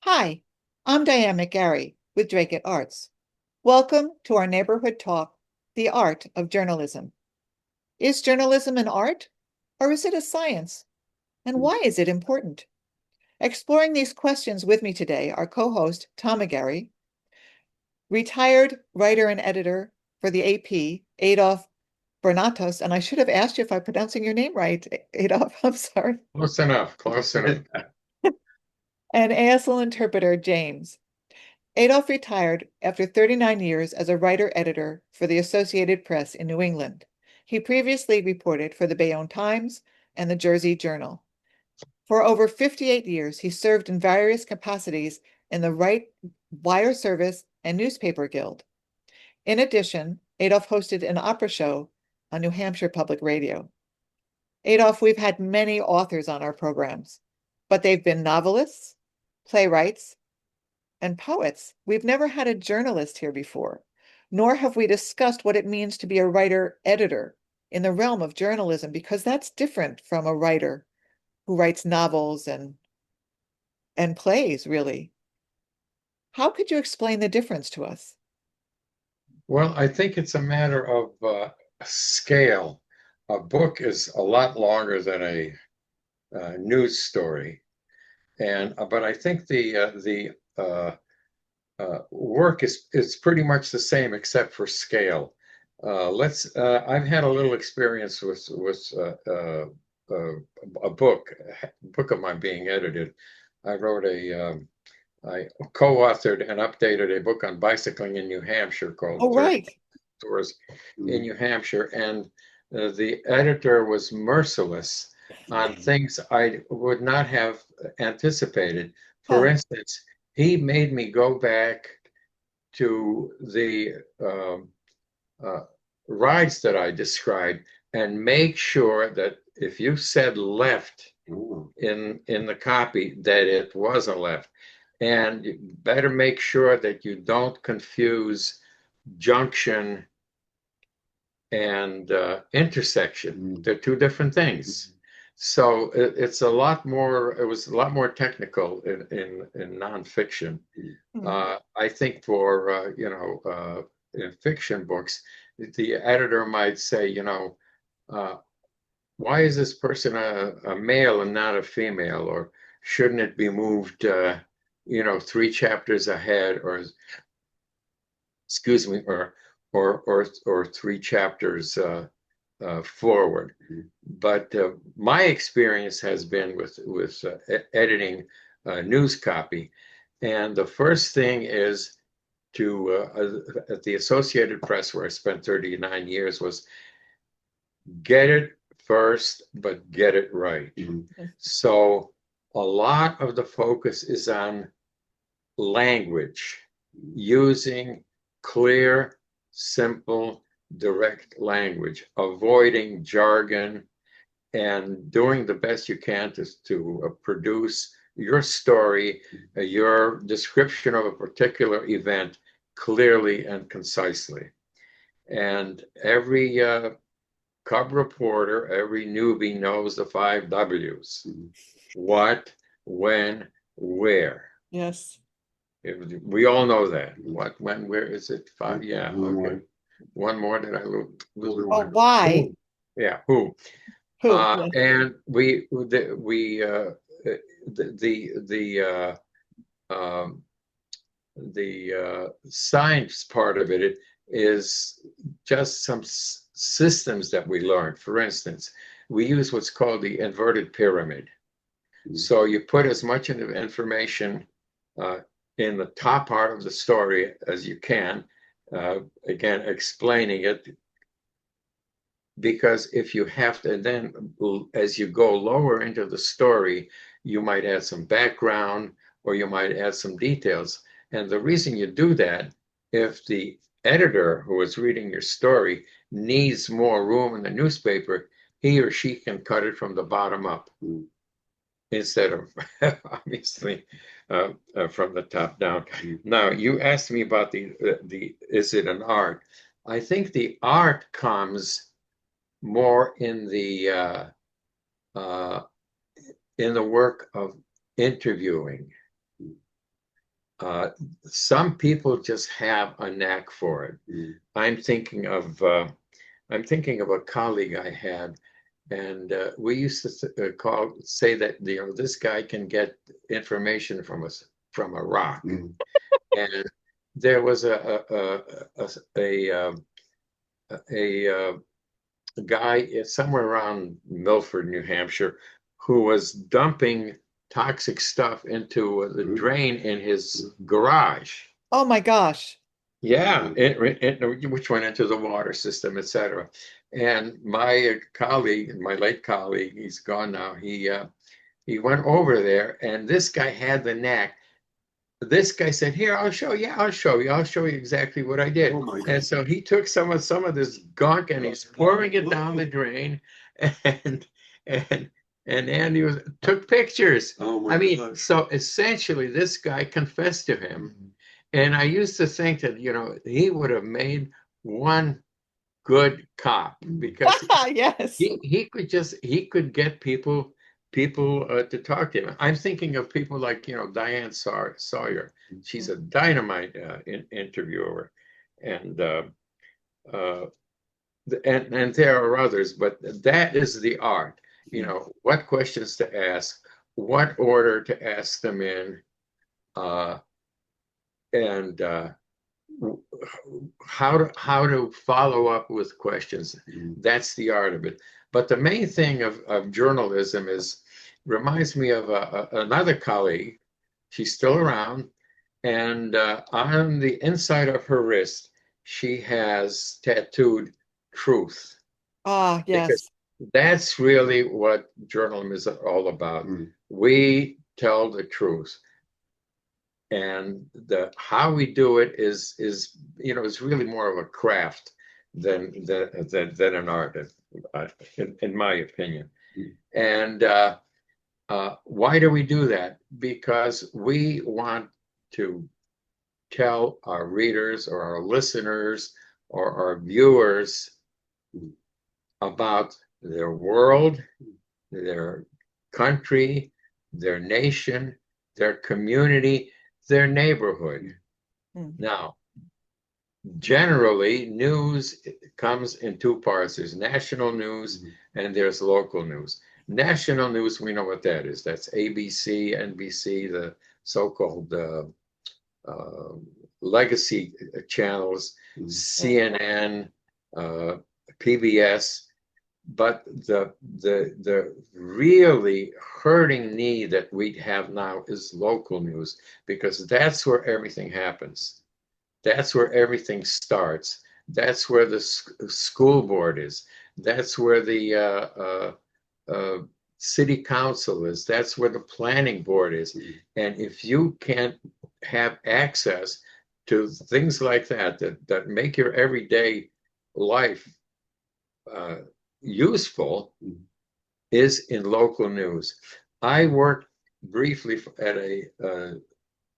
Hi, I'm Diane McGarry with Drake at Arts. Welcome to our neighborhood talk, The Art of Journalism. Is journalism an art or is it a science? And why is it important? Exploring these questions with me today are co-host Tom McGarry, retired writer and editor for the AP, Adolphe Bernotas, and I should have asked you if I'm pronouncing your name right, Adolphe, I'm sorry, Close enough, close enough. and ASL interpreter James. Adolphe retired after 39 years as a writer-editor for the Associated Press in New England. He previously reported for the Bayonne Times and the Jersey Journal. For over 58 years, he served in various capacities in the Wright Wire Service and Newspaper Guild. In addition, Adolphe hosted an opera show on New Hampshire Public Radio. Adolphe, we've had many authors on our programs, but they've been novelists, playwrights, and poets. We've never had a journalist here before, nor have we discussed what it means to be a writer-editor in the realm of journalism, because that's different from a writer who writes novels and plays, really. How could you explain the difference to us? Well, I think it's a matter of scale. A book is a lot longer than a news story, and but I think the work is pretty much the same except for scale. Let's. I've had a little experience uh, a book of mine being edited. I wrote I co-authored and updated a book on bicycling in New Hampshire called Oh, right. Tours in New Hampshire, and the editor was merciless on things I would not have anticipated. For Huh. instance, he made me go back to the uh, rides that I described and make sure that if you said left in the copy, that it was a left. And you better make sure that you don't confuse junction and intersection. They're two different things. So it's a lot more, it was a lot more technical in nonfiction. Hmm. I think for, in fiction books, the editor might say, uh, why is this person a male and not a female? Or shouldn't it be moved, 3 chapters ahead, or excuse me, or 3 chapters forward. But my experience has been with editing news copy, and the first thing is to at the Associated Press, where I spent 39 years, was get it first, but get it right. So a lot of the focus is on language, using clear, simple, direct language, avoiding jargon, and doing the best you can to produce your story, your description of a particular event clearly and concisely. And every cub reporter, every newbie knows the 5 W's: what, when, where. Yes. We all know that. What, when, where is it? 5? Yeah, okay. One more, did I lose Oh, one? why? Who? Yeah, who? Who? Yes. And um, the science part of it is just some systems that we learned. For instance, we use what's called the inverted pyramid. So you put as much information uh, in the top part of the story as you can, again, explaining it, because if you have to, then as you go lower into the story, you might add some background or you might add some details. And the reason you do that, if the editor who is reading your story needs more room in the newspaper, he or she can cut it from the bottom up instead of obviously from the top down. Now, you asked me about the is it an art? I think the art comes more uh, in the work of interviewing. Uh, some people just have a knack for it. I'm thinking of a colleague I had, and we used to say that this guy can get information from a rock. And there was a guy somewhere around Milford, New Hampshire, who was dumping toxic stuff into the drain in his garage. Oh my gosh. Yeah, which went into the water system, etc. And my colleague, my late colleague, he's gone now. He went over there, and this guy had the knack. This guy said, "Here, I'll show you. I'll show you. I'll show you exactly what I did." Oh my God. And so he took some of this gunk and he's pouring it down the drain, and and and Andy took pictures. Oh my I mean, gosh. so essentially, this guy confessed to him. And I used to think that, he would have made one good cop because Yes. he could get people to talk to him. I'm thinking of people like, Diane Sawyer. She's a dynamite interviewer, and uh, and there are others, but that is the art. What questions to ask, what order to ask them in, and how to follow up with questions. That's the art of it. But the main thing of journalism reminds me of another colleague. She's still around, and on the inside of her wrist, she has tattooed truth, Ah, because yes. that's really what journalism is all about. We tell the truth, and the how we do it is really more of a craft than an art, in my opinion. And why do we do that? Because we want to tell our readers or our listeners or our viewers about their world, their country, their nation, their community, their neighborhood. Now, generally, news comes in two parts. There's national news and there's local news. National news, we know what that is. That's ABC, NBC, the so-called legacy channels, CNN, PBS. But the really hurting need that we have now is local news, because that's where everything happens. That's where everything starts. That's where the school board is. That's where the city council is. That's where the planning board is. And if you can't have access to things like that make your everyday life useful, is in local news. I worked briefly at a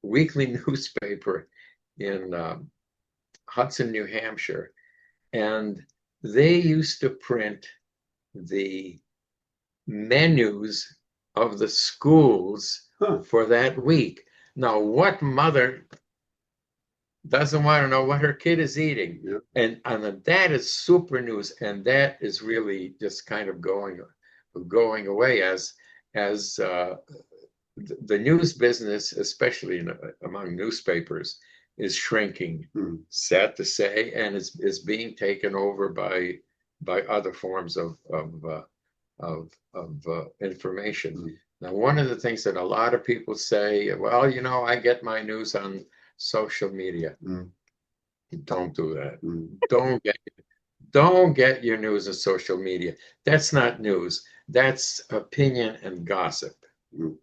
weekly newspaper in Hudson, New Hampshire, and they used to print the menus of the schools for that week. Now, what mother doesn't want to know what her kid is eating? And that is super news, and that is really just kind of going away as the news business, especially among newspapers, is shrinking. Sad to say, and is being taken over by other forms of information. Now, one of the things that a lot of people say, well, I get my news on social media. Don't do that. Don't get your news on social media. That's not news. That's opinion and gossip.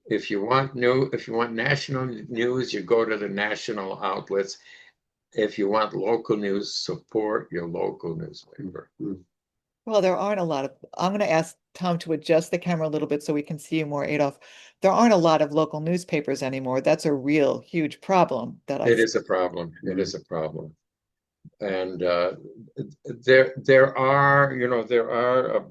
If you want national news, you go to the national outlets. If you want local news, support your local newspaper. Well, there aren't a lot of, I'm going to ask Tom to adjust the camera a little bit so we can see you more, Adolphe. There aren't a lot of local newspapers anymore. That's a real huge problem that I It see. is a problem. It is a problem. And there are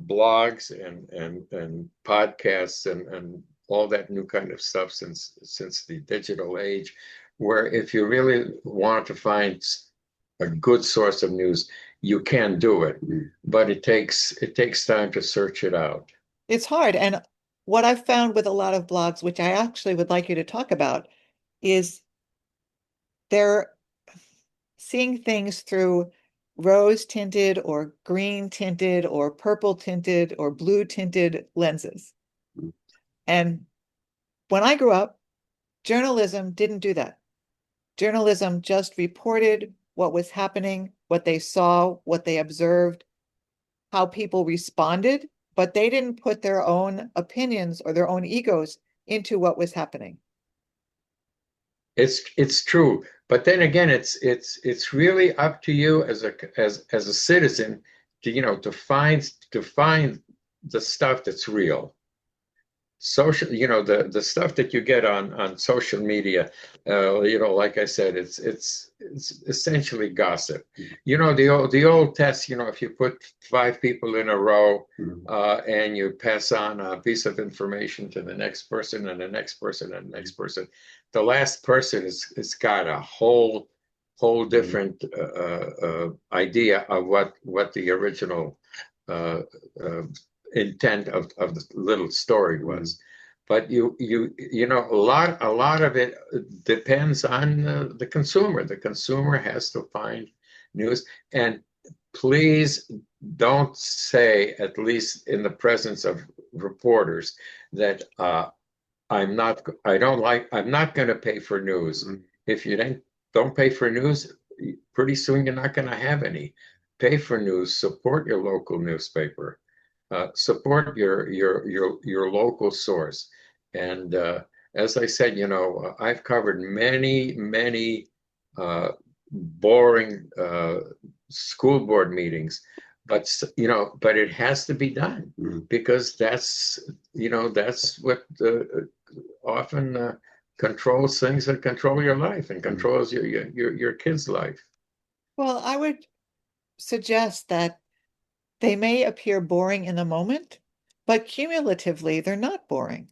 blogs and podcasts and all that new kind of stuff since the digital age. where if you really want to find a good source of news, you can do it, but it takes time to search it out. It's hard. And what I've found with a lot of blogs, which I actually would like you to talk about, is they're seeing things through rose tinted or green tinted or purple tinted or blue tinted lenses. And when I grew up, journalism didn't do that. Journalism just reported what was happening, what they saw, what they observed, how people responded, but they didn't put their own opinions or their own egos into what was happening. It's true, but then again, it's really up to you as a citizen to to find the stuff that's real. Social, the stuff that you get on social media, like I said, it's essentially gossip. The old test, if you put 5 people in a row, and you pass on a piece of information to the next person and the next person and the next person, the last person is got a whole different idea of what the original uh, intent of the little story was. But a lot of it depends on the consumer. The consumer has to find news. And please don't say, at least in the presence of reporters, that I'm not going to pay for news. If you don't pay for news, pretty soon you're not going to have any. Pay for news, support your local newspaper. Support your local source. And as I said, I've covered many boring school board meetings, but it has to be done, because that's what often controls things that control your life and controls your kid's life. Well, I would suggest that they may appear boring in the moment, but cumulatively, they're not boring.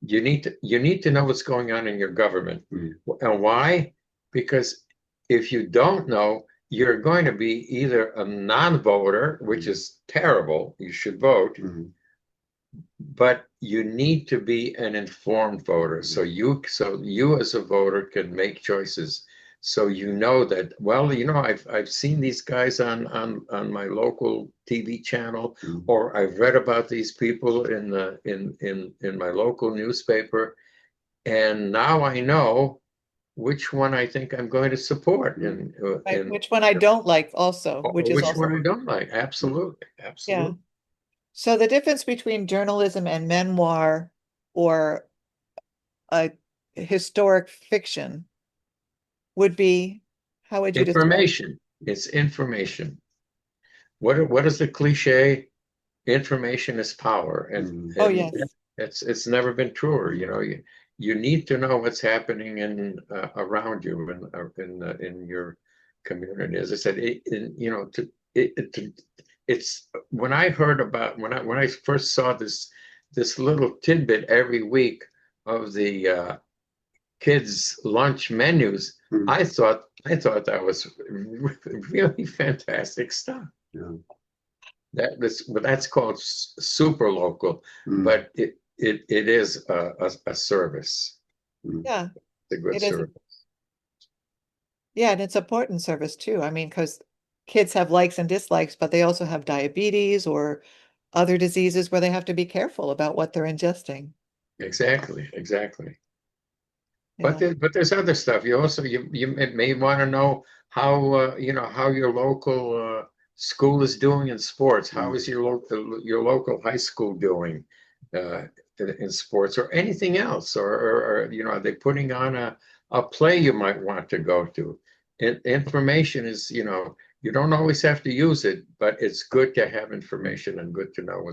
You need to know what's going on in your government. And why? Because if you don't know, you're going to be either a non-voter, which is terrible, you should vote, but you need to be an informed voter. So you as a voter can make choices. So that, well, I've seen these guys on my local TV channel, or I've read about these people in my local newspaper, and now I know which one I think I'm going to support, and Which one I don't like also, which is which one I also, don't like. Absolutely, yeah. absolutely. So the difference between journalism and memoir or a historic fiction would be, how would you describe? Information. It's information. What is the cliche? Information is power, and Oh, yes. it's never been truer. You need to know what's happening around you in your community. As I said, it's when I heard about when I first saw this little tidbit every week of the kids' lunch menus. I thought that was really fantastic stuff. That's called super local, but it is a service. Yeah, It's a good it is. service. Yeah, and it's important service too. I mean, because kids have likes and dislikes, but they also have diabetes or other diseases where they have to be careful about what they're ingesting. Exactly. Yeah. But there's other stuff. You may want to know how your local school is doing in sports. How is your local high school doing uh, in sports, or anything else, or are they putting on a play you might want to go to? Information is, you don't always have to use it, but it's good to have information and good to know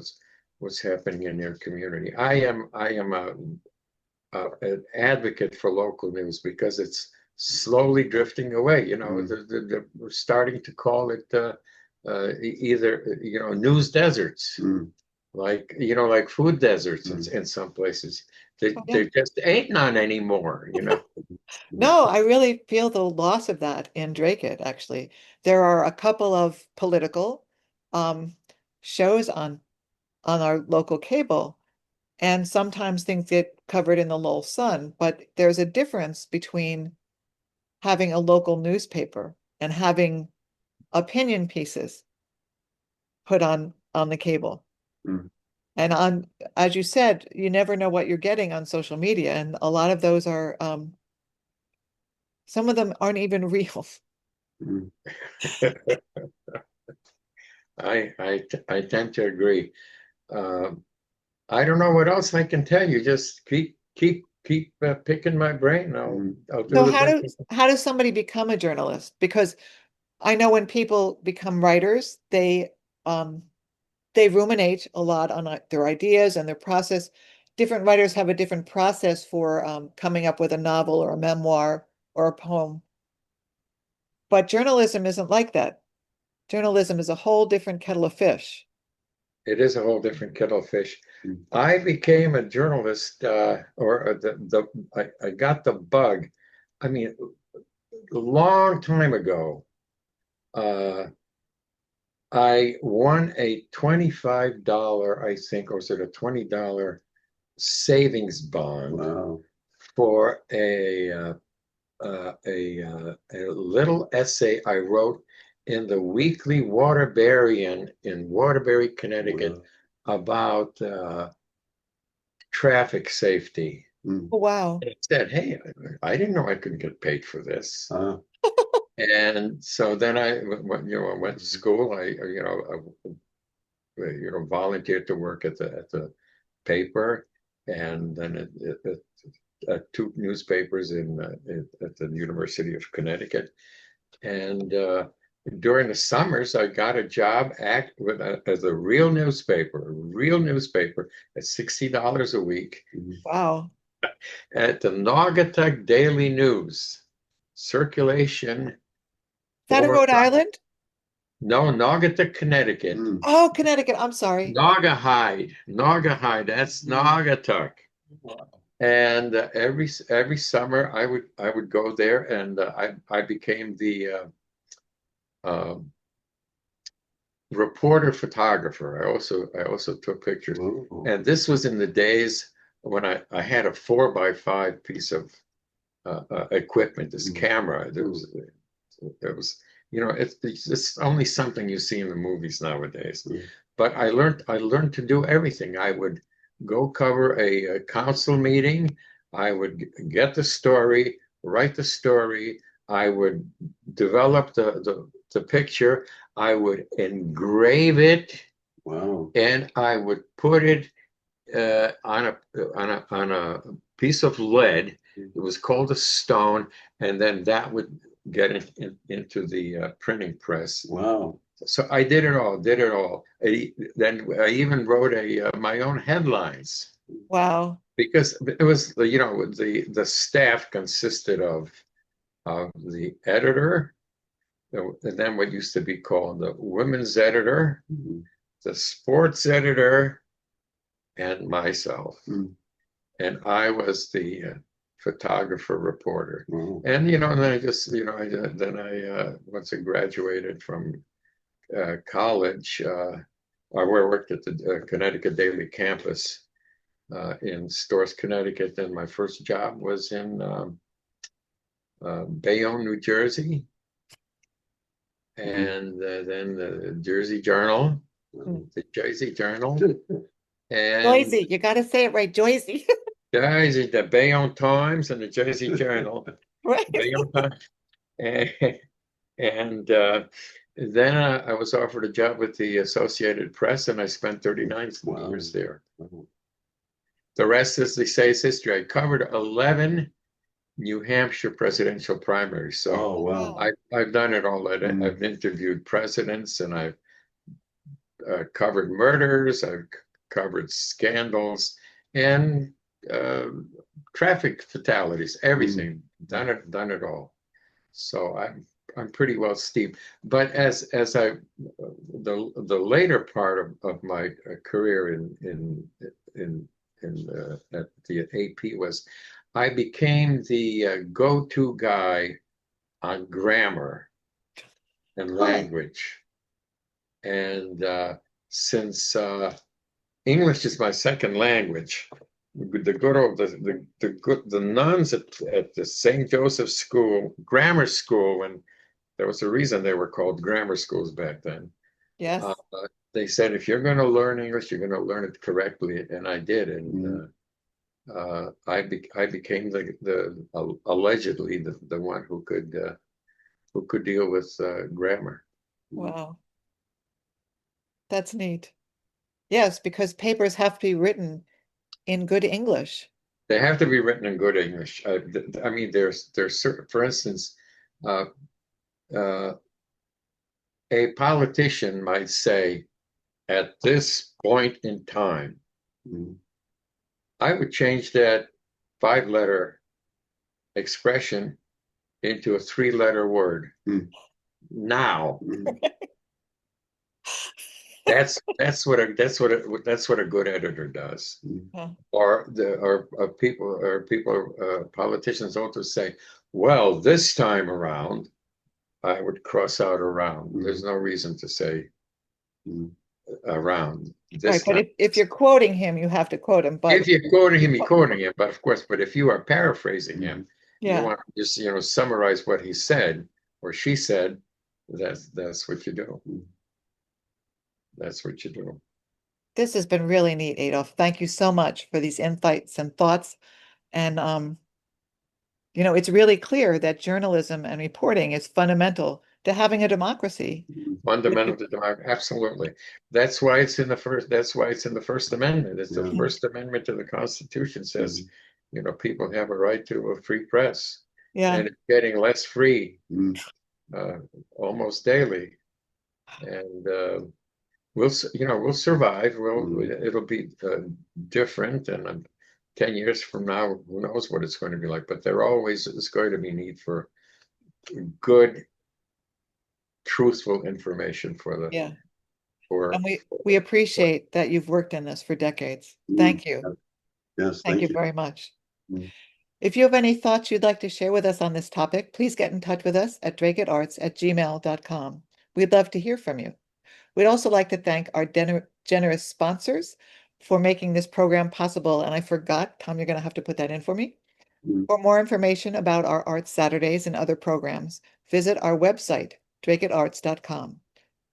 what's happening in your community. I am an advocate for local news because it's slowly drifting away. We're starting to call it either news deserts, like food deserts in some places. Oh, yeah. There just ain't none anymore. No, I really feel the loss of that in Drake-It, actually. There are a couple of political um, shows on our local cable, and sometimes things get covered in the Lowell Sun, but there's a difference between having a local newspaper and having opinion pieces put on the cable. Mm. And as you said, you never know what you're getting on social media, and a lot of those are some of them aren't even real. Mm. I tend to agree. Um, I don't know what else I can tell you. Just keep picking my brain. I'll do So the best. how does somebody become a journalist? Because I know when people become writers, um they ruminate a lot on their ideas and their process. Different writers have a different process for coming up with a novel or a memoir or a poem. But journalism isn't like that. Journalism is a whole different kettle of fish. It is a whole different kettle of fish. Mm. I became a journalist, or I got the bug. I mean, a long time ago. Uh, I won a $25, I think, or was it a $20 savings bond Wow. for a little essay I wrote in the Weekly Waterburyan in Waterbury, Connecticut, Wow. about traffic safety. Mm. Oh, wow. I said, "Hey, I didn't know I could get paid for this." Uh, And so then I went to school. Volunteered to work at the paper, and then two newspapers at the University of Connecticut. And during the summers, I got a job as a real newspaper at $60 a week mm. Wow. at the Naugatuck Daily News, circulation Is that in for Rhode Island? no Naugatuck, Connecticut. Mm. Oh, Connecticut. I'm sorry. Naugahyde, that's Naugatuck. Wow. And every summer I would go there, and I became the um, reporter photographer. I also took pictures, Ooh. and this was in the days when I had a 4x5 piece of equipment, this Mm. camera. It's only something you see in the movies nowadays. Mm. But I learned to do everything. I would go cover a council meeting. I would get the story, write the story. I would develop the picture. I would engrave it, Wow. and I would put it on a piece of lead. It was called a stone, and then that would get into the printing press. Wow. So I did it all. Then I even wrote my own headlines, Wow. because it was the staff consisted of the editor, and then what used to be called the women's editor, Mm. the sports editor, and myself. Mm. And I was the photographer reporter. Wow. And then once I graduated from college, I worked at the Connecticut Daily Campus in Storrs, Connecticut. Then my first job was in Bayonne, New Jersey, and then the Jersey Journal, Mm. the Jersey Journal, and Joycey. You got to say it right, Joycey. Jersey, the Bayonne Times, and the Jersey Journal. Right. Bayonne Times. And then I was offered a job with the Associated Press, and I spent 39 Wow. years there. Wow. The rest, as they say, is history. I covered 11 New Hampshire presidential primaries. So Oh, wow. I've done it all. Mm. I've interviewed presidents, and I've covered murders. I've covered scandals and traffic fatalities. Everything. Done it all. So I'm pretty well steeped. But as the later part of my career at the AP was, I became the go-to guy on grammar and language. And since English is my second language, the good old the nuns at the St. Joseph's School, grammar school, and there was a reason they were called grammar schools back then. Yes. They said, if you're going to learn English, you're going to learn it correctly, and I did. And I became allegedly the one who could deal with grammar. Wow. That's neat. Yes, because papers have to be written in good English. They have to be written in good English. I mean, there's certain, for instance, uh, a politician might say, at this point in time, I would change that 5-letter expression into a 3-letter word. Now. That's what a good editor does. Or politicians also say, well, this time around, I would cross out around. There's no reason to say around. Right, but if you're quoting him, you have to quote him. But if you're quoting him, you're quoting him. But of course, if you are paraphrasing him, you yeah, want to just summarize what he said or she said. That's what you do. That's what you do. this has been really neat, Adolphe. Thank you so much for these insights and thoughts. And it's really clear that journalism and reporting is fundamental to having a democracy. Fundamental to democracy, absolutely. That's why it's in the First Amendment. It's the First Amendment to the Constitution says, people have a right to a free press. Yeah. And it's getting less free almost daily. And we'll survive. It'll be different, and 10 years from now, who knows what it's going to be like. But there always is going to be need for good, truthful information and we appreciate that you've worked in this for decades. Thank you. Yes, thank you very much. If you have any thoughts you'd like to share with us on this topic, please get in touch with us at drakeatarts@gmail.com. We'd love to hear from you. We'd also like to thank our generous sponsors for making this program possible. And I forgot, Tom, you're going to have to put that in for me. For more information about our Arts Saturdays and other programs, visit our website, drakeatarts.com,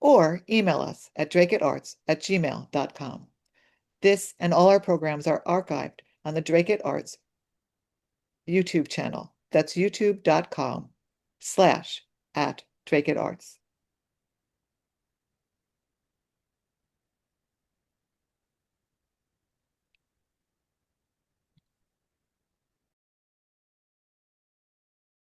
or email us at drakeatarts@gmail.com. This and all our programs are archived on the Drake at Arts YouTube channel. That's youtube.com/@drakeatarts.